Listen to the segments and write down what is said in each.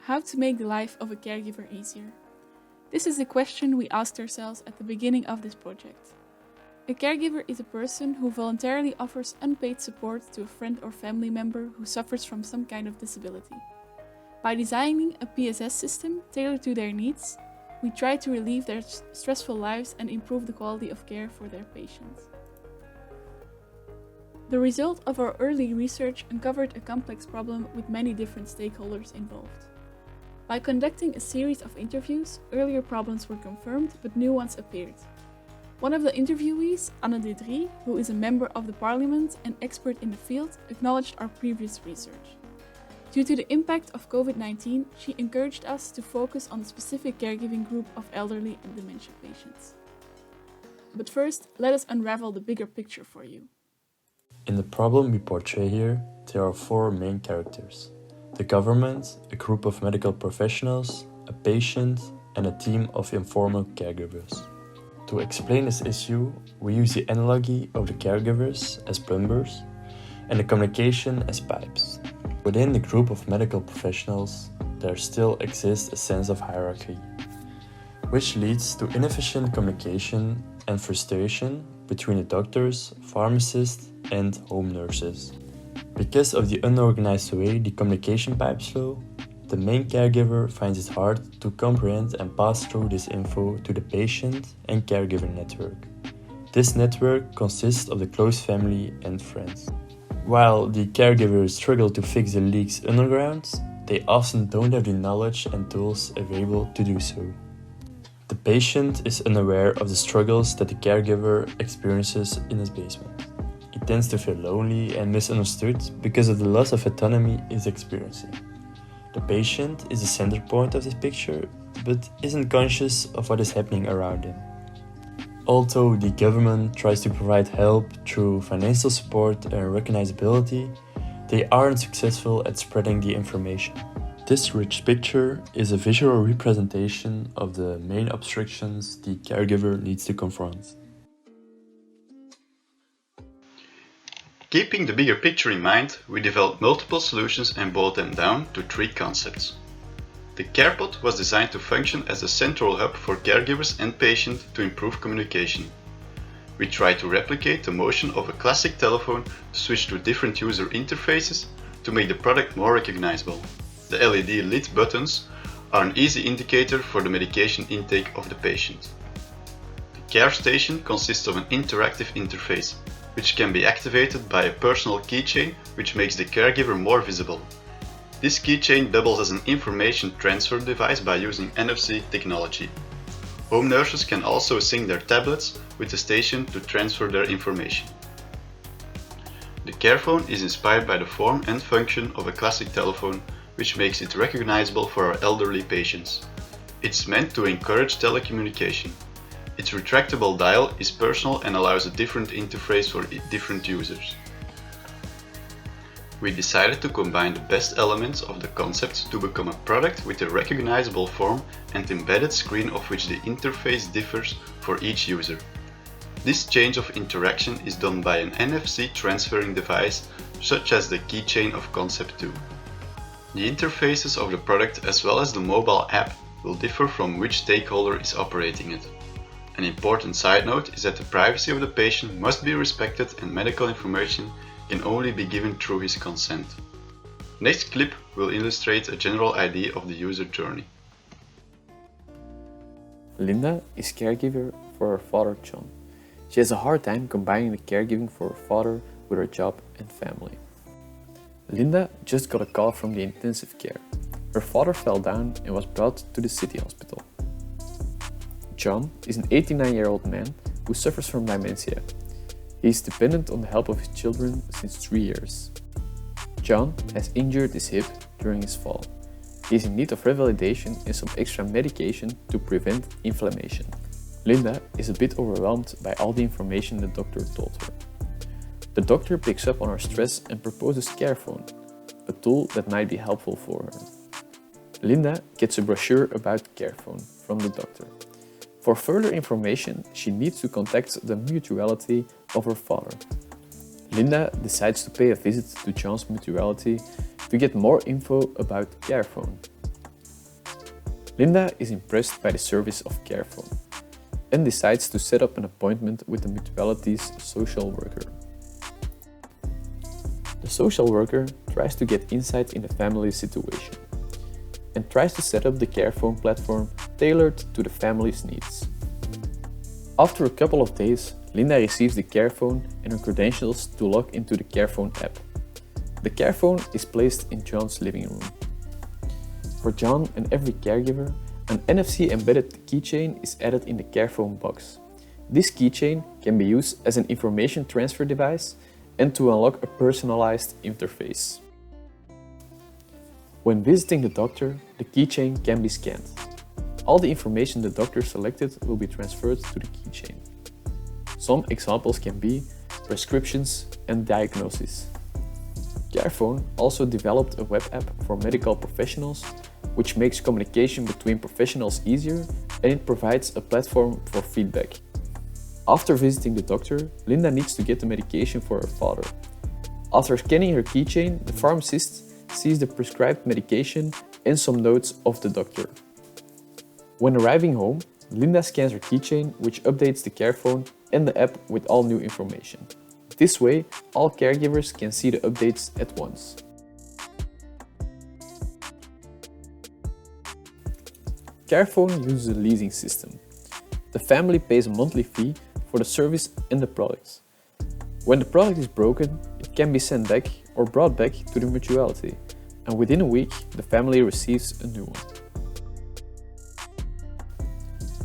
how to make the life of a caregiver easier. This is the question we asked ourselves at the beginning of this project. A caregiver is a person who voluntarily offers unpaid support to a friend or family member who suffers from some kind of disability. By designing a PSS system tailored to their needs, we try to relieve their stressful lives and improve the quality of care for their patients. The result of our early research uncovered a complex problem with many different stakeholders involved. By conducting a series of interviews, earlier problems were confirmed, but new ones appeared. One of the interviewees, Anne de Drie, who is a member of the parliament and expert in the field, acknowledged our previous research. Due to the impact of COVID-19, she encouraged us to focus on the specific caregiving group of elderly and dementia patients. But first, let us unravel the bigger picture for you. In the problem we portray here, there are four main characters: the government, a group of medical professionals, a patient, and a team of informal caregivers. To explain this issue, we use the analogy of the caregivers as plumbers and the communication as pipes. Within the group of medical professionals, there still exists a sense of hierarchy, which leads to inefficient communication and frustration between the doctors, pharmacists, and home nurses. Because of the unorganized way the communication pipes flow, the main caregiver finds it hard to comprehend and pass through this info to the patient and caregiver network. This network consists of the close family and friends. While the caregivers struggle to fix the leaks underground, they often don't have the knowledge and tools available to do so. The patient is unaware of the struggles that the caregiver experiences in his basement. He tends to feel lonely and misunderstood because of the loss of autonomy he's experiencing. The patient is the center point of this picture, but isn't conscious of what is happening around him. Although the government tries to provide help through financial support and recognizability, they aren't successful at spreading the information. This rich picture is a visual representation of the main obstructions the caregiver needs to confront. Keeping the bigger picture in mind, we developed multiple solutions and boiled them down to three concepts. The CarePod was designed to function as a central hub for caregivers and patients to improve communication. We tried to replicate the motion of a classic telephone to switch to different user interfaces to make the product more recognizable. The LED lit buttons are an easy indicator for the medication intake of the patient. The Care Station consists of an interactive interface, which can be activated by a personal keychain which makes the caregiver more visible. This keychain doubles as an information transfer device by using NFC technology. Home nurses can also sync their tablets with the station to transfer their information. The CarePhone is inspired by the form and function of a classic telephone, which makes it recognizable for our elderly patients. It's meant to encourage telecommunication. Its retractable dial is personal and allows a different interface for different users. We decided to combine the best elements of the concept to become a product with a recognizable form and embedded screen of which the interface differs for each user. This change of interaction is done by an NFC transferring device such as the keychain of Concept 2. The interfaces of the product as well as the mobile app will differ from which stakeholder is operating it. An important side note is that the privacy of the patient must be respected and medical information can only be given through his consent. Next clip will illustrate a general idea of the user journey. Linda is caregiver for her father John. She has a hard time combining the caregiving for her father with her job and family. Linda just got a call from the intensive care. Her father fell down and was brought to the city hospital. John is an 89-year-old man who suffers from dementia. He is dependent on the help of his children since 3 years. John has injured his hip during his fall. He is in need of revalidation and some extra medication to prevent inflammation. Linda is a bit overwhelmed by all the information the doctor told her. The doctor picks up on her stress and proposes CarePhone, a tool that might be helpful for her. Linda gets a brochure about CarePhone from the doctor. For further information, she needs to contact the mutuality of her father. Linda decides to pay a visit to John's mutuality to get more info about CarePhone. Linda is impressed by the service of Carephone and decides to set up an appointment with the municipality's social worker. The social worker tries to get insight in the family's situation and tries to set up the Carephone platform tailored to the family's needs. After a couple of days, Linda receives the Carephone and her credentials to log into the Carephone app. The Carephone is placed in John's living room. For John and every caregiver, an NFC-embedded keychain is added in the Carephone box. This keychain can be used as an information transfer device and to unlock a personalized interface. When visiting the doctor, the keychain can be scanned. All the information the doctor selected will be transferred to the keychain. Some examples can be prescriptions and diagnosis. Carephone also developed a web app for medical professionals, which makes communication between professionals easier, and it provides a platform for feedback. After visiting the doctor, Linda needs to get the medication for her father. After scanning her keychain, the pharmacist sees the prescribed medication and some notes of the doctor. When arriving home, Linda scans her keychain, which updates the Carephone and the app with all new information. This way, all caregivers can see the updates at once. Carephone uses a leasing system. The family pays a monthly fee for the service and the products. When the product is broken, it can be sent back or brought back to the mutuality, and within a week, the family receives a new one.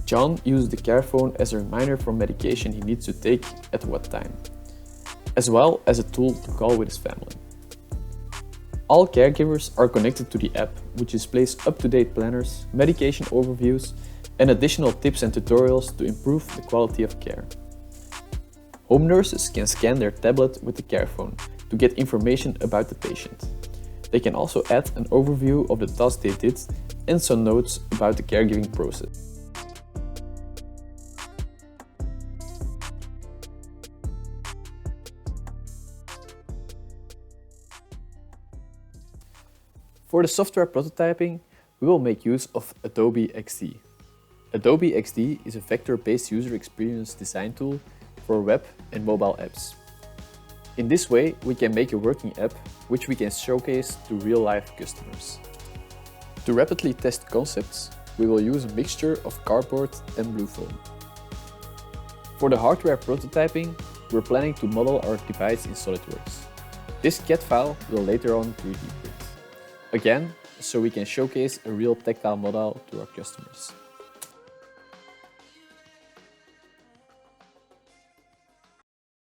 John uses the Carephone as a reminder for medication he needs to take at what time, as well as a tool to call with his family. All caregivers are connected to the app, which displays up-to-date planners, medication overviews, and additional tips and tutorials to improve the quality of care. Home nurses can scan their tablet with the Carephone to get information about the patient. They can also add an overview of the tasks they did and some notes about the caregiving process. For the software prototyping, we will make use of Adobe XD. Adobe XD is a vector-based user experience design tool for web and mobile apps. In this way, we can make a working app which we can showcase to real-life customers. To rapidly test concepts, we will use a mixture of cardboard and blue foam. For the hardware prototyping, we're planning to model our device in SolidWorks. This CAD file will later on 3D print. Again, so we can showcase a real tactile model to our customers.